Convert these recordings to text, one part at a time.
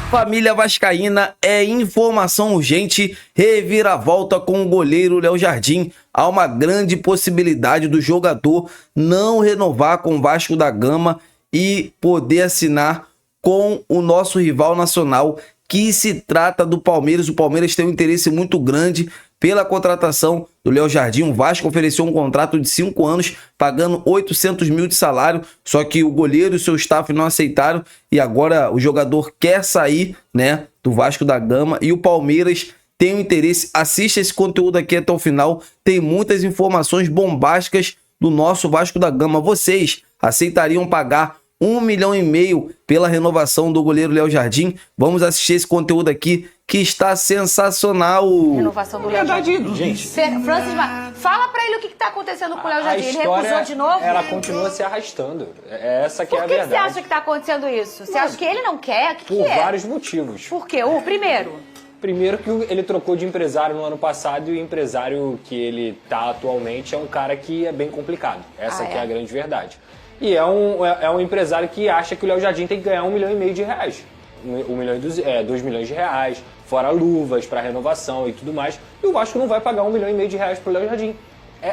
Família vascaína, é informação urgente, reviravolta com o goleiro Léo Jardim. Há uma grande possibilidade do jogador não renovar com o Vasco da Gama e poder assinar com o nosso rival nacional, que se trata do Palmeiras. O Palmeiras tem um interesse muito grande pela contratação do Léo Jardim. O Vasco ofereceu um contrato de 5 anos, pagando 800 mil de salário, só que o goleiro e o seu staff não aceitaram e agora o jogador quer sair, né, do Vasco da Gama e o Palmeiras tem um interesse. Assista esse conteúdo aqui até o final, tem muitas informações bombásticas do nosso Vasco da Gama. Vocês aceitariam pagar 1,5 milhão pela renovação do goleiro Léo Jardim? Vamos assistir esse conteúdo aqui que está sensacional. Renovação do Léo Jardim. Gente, Francis, fala pra ele o que tá acontecendo com o Léo Jardim. Ele recusou de novo? Ela continua se arrastando. É essa que é a Por que verdade. você acha que tá acontecendo isso? Você acha que ele não quer? O que Por é? vários motivos. Por quê? O primeiro. Primeiro que ele trocou de empresário no ano passado e o empresário que ele tá atualmente é um cara que é bem complicado. Essa que é a grande verdade. E é um empresário que acha que o Léo Jardim tem que ganhar 1,5 milhão de reais. 2 milhões de reais, fora luvas para renovação e tudo mais. E o Vasco não vai pagar 1,5 milhão de reais pro Léo Jardim.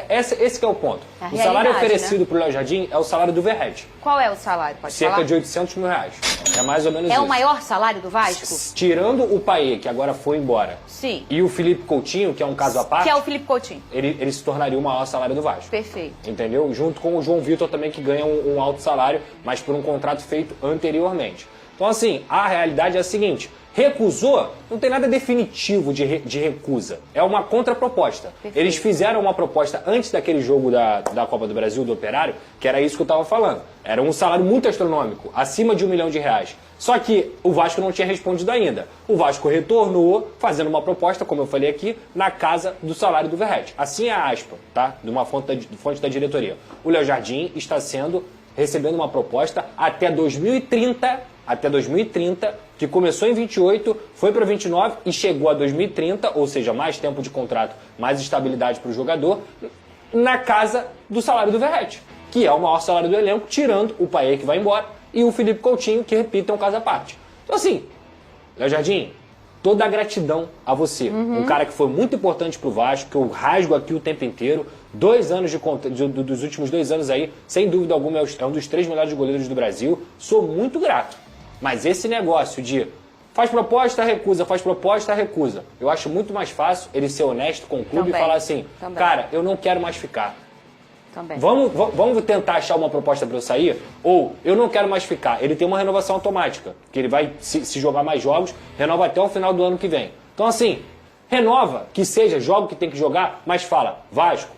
Esse que é o ponto. O salário oferecido pro Léo Jardim é o salário do Verratti. Qual é o salário? Pode Cerca falar? de 800 mil reais. É mais ou menos isso. É o maior salário do Vasco? Tirando o Payet, que agora foi embora, Sim. e o Felipe Coutinho, que é um caso à parte, Que é o Felipe Coutinho. ele se tornaria o maior salário do Vasco. Perfeito. Entendeu? Junto com o João Vitor também, que ganha um alto salário, mas por um contrato feito anteriormente. Então, assim, a realidade é a seguinte: recusou, não tem nada definitivo de recusa. É uma contraproposta. Perfeito. Eles fizeram uma proposta antes daquele jogo da Copa do Brasil, do Operário, que era isso que eu estava falando. Era um salário muito astronômico, acima de 1 milhão de reais. Só que o Vasco não tinha respondido ainda. O Vasco retornou fazendo uma proposta, como eu falei aqui, na casa do salário do Verratti. Assim é a aspa, tá? De uma fonte da diretoria. O Léo Jardim está recebendo uma proposta até 2030, que começou em 28, foi para 29 e chegou a 2030, ou seja, mais tempo de contrato, mais estabilidade para o jogador, na casa do salário do Verratti, que é o maior salário do elenco, tirando o Payet, que vai embora, e o Felipe Coutinho, que, repito, é um caso à parte. Então, assim, Léo Jardim, toda a gratidão a você. Um cara que foi muito importante pro Vasco, que eu rasgo aqui o tempo inteiro. 2 anos dos últimos 2 anos aí, sem dúvida alguma, é um dos 3 melhores goleiros do Brasil. Sou muito grato. Mas esse negócio de faz proposta, recusa, faz proposta, recusa. Eu acho muito mais fácil ele ser honesto com o clube e falar assim, cara, eu não quero mais ficar. Vamos tentar achar uma proposta para eu sair? Ou eu não quero mais ficar. Ele tem uma renovação automática, que ele vai, se jogar mais jogos, renova até o final do ano que vem. Então, assim, renova, que seja, joga o que tem que jogar, mas fala, Vasco,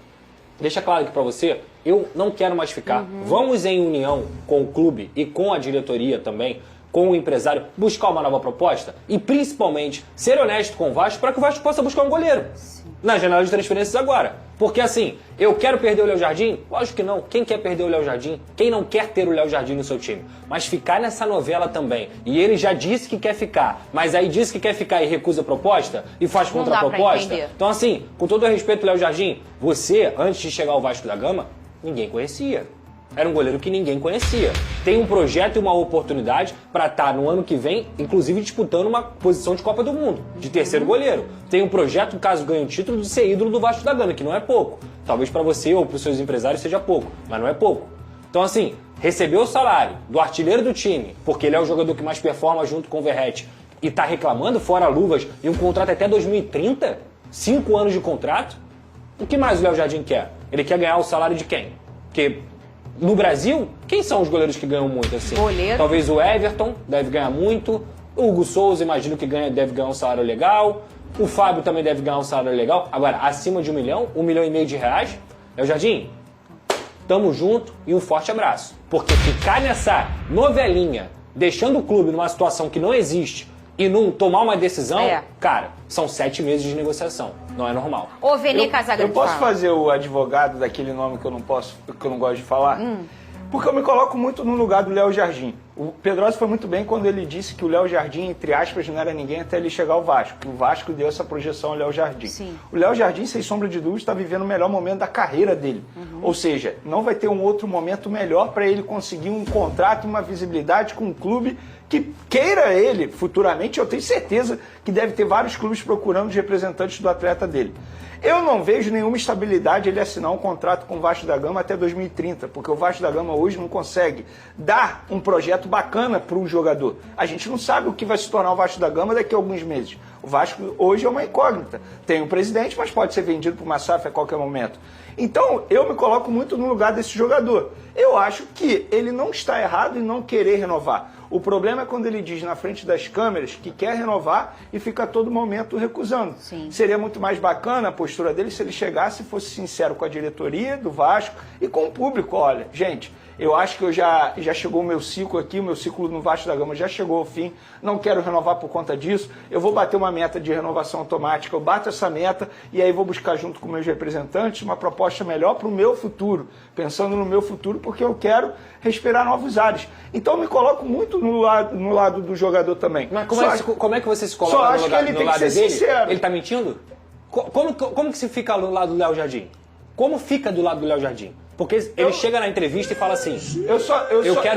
deixa claro aqui para você, eu não quero mais ficar. Vamos em união com o clube e com a diretoria também, com o empresário, buscar uma nova proposta e, principalmente, ser honesto com o Vasco para que o Vasco possa buscar um goleiro. Na janela de transferências agora. Porque assim, eu quero perder o Léo Jardim? Lógico que não. Quem quer perder o Léo Jardim? Quem não quer ter o Léo Jardim no seu time? Mas ficar nessa novela também. E ele já disse que quer ficar, mas aí disse que quer ficar e recusa a proposta e faz contraproposta. Então assim, com todo o respeito, Léo Jardim, você, antes de chegar ao Vasco da Gama, ninguém conhecia. Era um goleiro que ninguém conhecia. Tem um projeto e uma oportunidade para estar no ano que vem, inclusive disputando uma posição de Copa do Mundo, de terceiro goleiro. Tem um projeto, caso ganhe o título, de ser ídolo do Vasco da Gama, que não é pouco. Talvez para você ou para os seus empresários seja pouco, mas não é pouco. Então assim, recebeu o salário do artilheiro do time, porque ele é o jogador que mais performa junto com o Verratti, e tá reclamando fora luvas e um contrato até 2030? 5 anos de contrato? O que mais o Léo Jardim quer? Ele quer ganhar o salário de quem? Porque no Brasil, quem são os goleiros que ganham muito assim? Goleiro. Talvez o Everton deve ganhar muito. O Hugo Souza, imagino que deve ganhar um salário legal. O Fábio também deve ganhar um salário legal. Agora, acima de 1 milhão, 1,5 milhão de reais. Léo Jardim, tamo junto e um forte abraço. Porque ficar nessa novelinha, deixando o clube numa situação que não existe e não tomar uma decisão, cara, são 7 meses de negociação. Não é normal. Ô, Vene Casagrande, eu posso fazer o advogado daquele nome que eu não gosto de falar? Porque eu me coloco muito no lugar do Léo Jardim. O Pedrosa foi muito bem quando ele disse que o Léo Jardim, entre aspas, não era ninguém até ele chegar ao Vasco. Que o Vasco deu essa projeção ao Léo Jardim. Sim. O Léo Jardim, sem sombra de dúvida, está vivendo o melhor momento da carreira dele. Ou seja, não vai ter um outro momento melhor para ele conseguir um contrato, uma visibilidade com um clube que queira ele futuramente. Eu tenho certeza que deve ter vários clubes procurando os representantes do atleta dele. Eu não vejo nenhuma estabilidade ele assinar um contrato com o Vasco da Gama até 2030, porque o Vasco da Gama hoje não consegue dar um projeto bacana para o jogador. A gente não sabe o que vai se tornar o Vasco da Gama daqui a alguns meses. O Vasco hoje é uma incógnita. Tem o presidente, mas pode ser vendido para uma SAF a qualquer momento. Então, eu me coloco muito no lugar desse jogador. Eu acho que ele não está errado em não querer renovar. O problema é quando ele diz na frente das câmeras que quer renovar e fica a todo momento recusando. Sim. Seria muito mais bacana a postura dele se ele chegasse e fosse sincero com a diretoria do Vasco e com o público. Olha, gente, eu acho que já chegou o meu ciclo aqui, o meu ciclo no Vasco da Gama já chegou ao fim, não quero renovar por conta disso, eu vou bater uma meta de renovação automática, eu bato essa meta e aí vou buscar junto com meus representantes uma proposta melhor para o meu futuro, pensando no meu futuro, porque eu quero respirar novos ares. Então eu me coloco muito no lado do jogador também. Mas como é que você se coloca só no, acho lugar, que ele no tem lado que ser dele? sincero. Ele tá mentindo? Como que se fica do lado do Léo Jardim? Como fica do lado do Léo Jardim? Porque ele chega na entrevista e fala assim, eu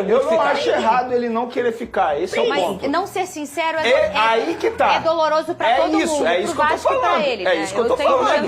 não acho errado ele não querer ficar, esse é o ponto. Mas não ser sincero aí que tá. É doloroso pra todo mundo. É isso que eu tô falando. É isso que eu tô falando.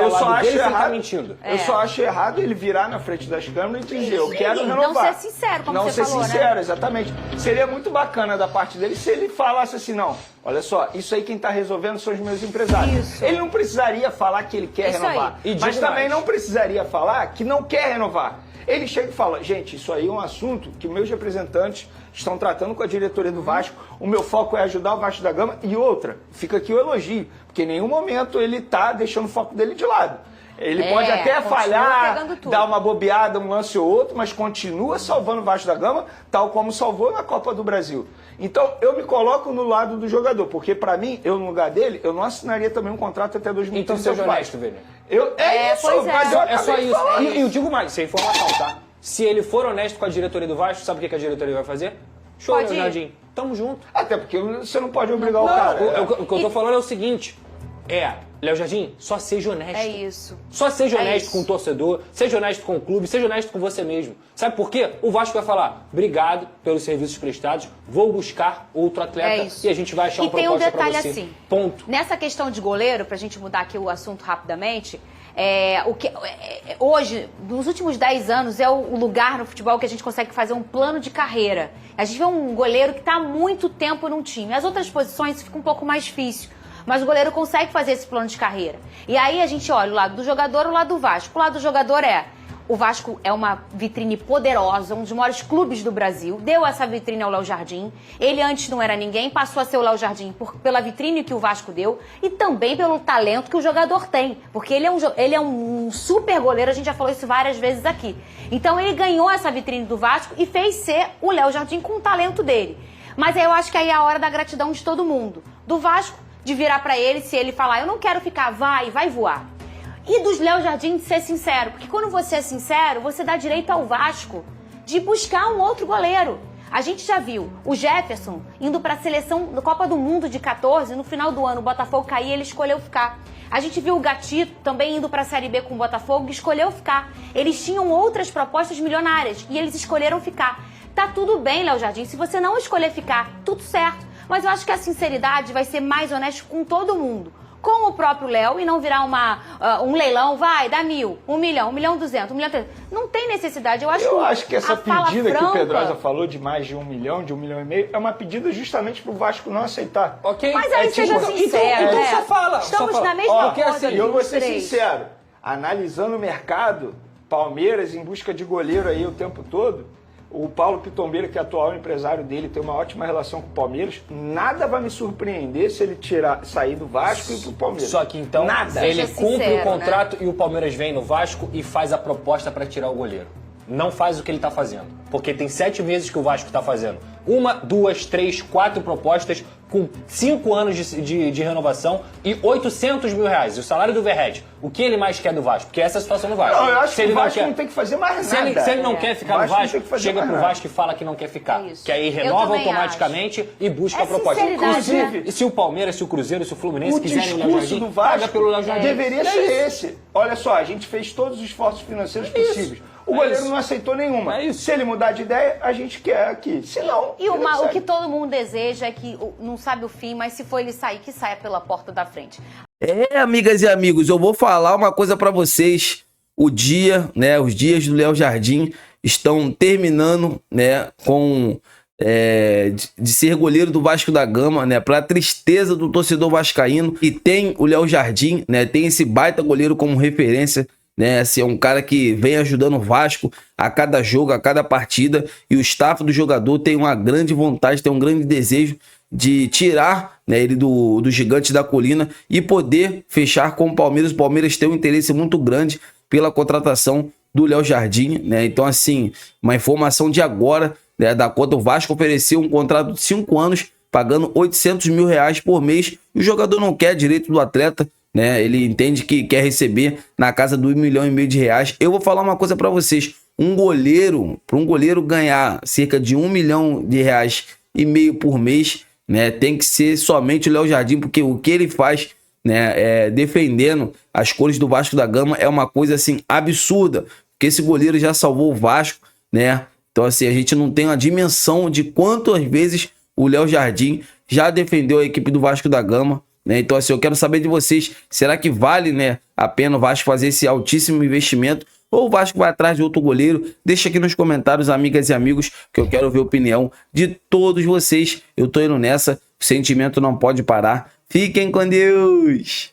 Eu só acho errado. Mentindo. Eu só acho errado ele virar na frente das câmeras e dizer, eu quero renovar. Não ser sincero, como você falou, né? Não ser sincero, exatamente. Seria muito bacana da parte dele se ele falasse assim, não, olha só, isso aí quem tá resolvendo são os meus empresários. Isso. Ele não precisaria falar que ele quer renovar. Mas também não precisaria falar que não quer renovar. Ele chega e fala, gente, isso aí é um assunto que meus representantes estão tratando com a diretoria do Vasco, o meu foco é ajudar o Vasco da Gama, e outra, fica aqui o elogio, porque em nenhum momento ele está deixando o foco dele de lado. Ele pode até falhar, dar uma bobeada, um lance ou outro, mas continua salvando o Vasco da Gama, tal como salvou na Copa do Brasil. Então, eu me coloco no lado do jogador, porque pra mim, eu no lugar dele, eu não assinaria também um contrato até 2030. Então, seja honesto, velho. É só isso. E eu digo mais, isso é informação, tá? Se ele for honesto com a diretoria do Vasco, sabe o que a diretoria vai fazer? Show, Léo Jardim. Tamo junto. Até porque você não pode obrigar o cara. O que eu tô falando é o seguinte, Léo Jardim, só seja honesto. É isso. Só seja honesto com o torcedor, seja honesto com o clube, seja honesto com você mesmo. Sabe por quê? O Vasco vai falar, obrigado pelos serviços prestados, vou buscar outro atleta e a gente vai achar uma proposta pra você. E tem um detalhe assim, ponto. Nessa questão de goleiro, pra gente mudar aqui o assunto rapidamente, hoje, nos últimos 10 anos, é o lugar no futebol que a gente consegue fazer um plano de carreira. A gente vê um goleiro que está há muito tempo num time. As outras posições fica um pouco mais difícil. Mas o goleiro consegue fazer esse plano de carreira. E aí a gente olha o lado do jogador e o lado do Vasco. O lado do jogador o Vasco é uma vitrine poderosa, um dos maiores clubes do Brasil. Deu essa vitrine ao Léo Jardim. Ele antes não era ninguém, passou a ser o Léo Jardim pela vitrine que o Vasco deu e também pelo talento que o jogador tem. Porque ele é um super goleiro, a gente já falou isso várias vezes aqui. Então ele ganhou essa vitrine do Vasco e fez ser o Léo Jardim com o talento dele. Mas eu acho que aí é a hora da gratidão de todo mundo. Do Vasco, de virar pra ele, se ele falar, eu não quero ficar, vai voar. E dos Léo Jardim de ser sincero, porque quando você é sincero, você dá direito ao Vasco de buscar um outro goleiro. A gente já viu o Jefferson indo pra seleção da Copa do Mundo de 14, no final do ano o Botafogo cair, ele escolheu ficar. A gente viu o Gatito também indo pra Série B com o Botafogo e escolheu ficar. Eles tinham outras propostas milionárias e eles escolheram ficar. Tá tudo bem, Léo Jardim, se você não escolher ficar, tudo certo. Mas eu acho que a sinceridade vai ser mais honesta com todo mundo. Com o próprio Léo e não virar um leilão, vai, dá 1.000, 1 milhão, 1.200.000, 1.300.000. Não tem necessidade. Eu acho que essa pedida que o Pedrosa falou de mais de 1 milhão, de 1,5 milhão, é uma pedida justamente pro Vasco não aceitar. Ok. Mas aí seja sincero. Então só fala. Estamos na mesma coisa. E eu vou ser sincero. Analisando o mercado, Palmeiras em busca de goleiro aí o tempo todo, o Paulo Pitombeira, que é atual empresário dele, tem uma ótima relação com o Palmeiras. Nada vai me surpreender se ele sair do Vasco e ir pro Palmeiras. Só que então ele cumpre o contrato, né? E o Palmeiras vem no Vasco e faz a proposta para tirar o goleiro. Não faz o que ele tá fazendo. Porque tem 7 meses que o Vasco tá fazendo. 1, 2, 3, 4 propostas com 5 anos de renovação e 800 mil reais. E o salário do Verratti, o que ele mais quer do Vasco? Porque essa é a situação do Vasco. Não, eu acho que o Vasco quer... não tem que fazer mais se nada. Se ele não quer ficar no Vasco, chega pro nada. Vasco e fala que não quer ficar. É isso. Que aí renova automaticamente e busca a proposta. Sinceridade, E se o Palmeiras, se o Cruzeiro, se o Fluminense O quiserem o Léo discurso Jardim, do Vasco paga pelo Léo Jardim. deveria ser esse. Olha só, a gente fez todos os esforços financeiros possíveis. O goleiro não aceitou nenhuma. Se ele mudar de ideia, a gente quer aqui. Se não, E o que todo mundo deseja é que não sabe o fim, mas se for ele sair, que saia pela porta da frente. Amigas e amigos, eu vou falar uma coisa pra vocês. O dia, né, os dias do Léo Jardim estão terminando, né, com de ser goleiro do Vasco da Gama, né, pra tristeza do torcedor vascaíno. E tem o Léo Jardim, né, tem esse baita goleiro como referência, né, assim, é um cara que vem ajudando o Vasco a cada jogo, a cada partida, e o staff do jogador tem uma grande vontade, tem um grande desejo de tirar, né, ele do Gigante da Colina e poder fechar com o Palmeiras. O Palmeiras tem um interesse muito grande pela contratação do Léo Jardim, né? Então, assim, uma informação de agora, né, da conta, o Vasco ofereceu um contrato de 5 anos, pagando 800 mil reais por mês, e o jogador não quer direito do atleta, né? Ele entende que quer receber na casa do 1,5 milhão de reais. Eu vou falar uma coisa para vocês, para um goleiro ganhar cerca de 1,5 milhão de reais por mês, né, tem que ser somente o Léo Jardim, porque o que ele faz, né, defendendo as cores do Vasco da Gama é uma coisa assim absurda, porque esse goleiro já salvou o Vasco, né? Então, assim, a gente não tem uma dimensão de quantas vezes o Léo Jardim já defendeu a equipe do Vasco da Gama, né? Então, assim, eu quero saber de vocês, será que vale, né, a pena o Vasco fazer esse altíssimo investimento? Ou o Vasco vai atrás de outro goleiro? Deixa aqui nos comentários, amigas e amigos, que eu quero ver a opinião de todos vocês. Eu tô indo nessa, o sentimento não pode parar. Fiquem com Deus!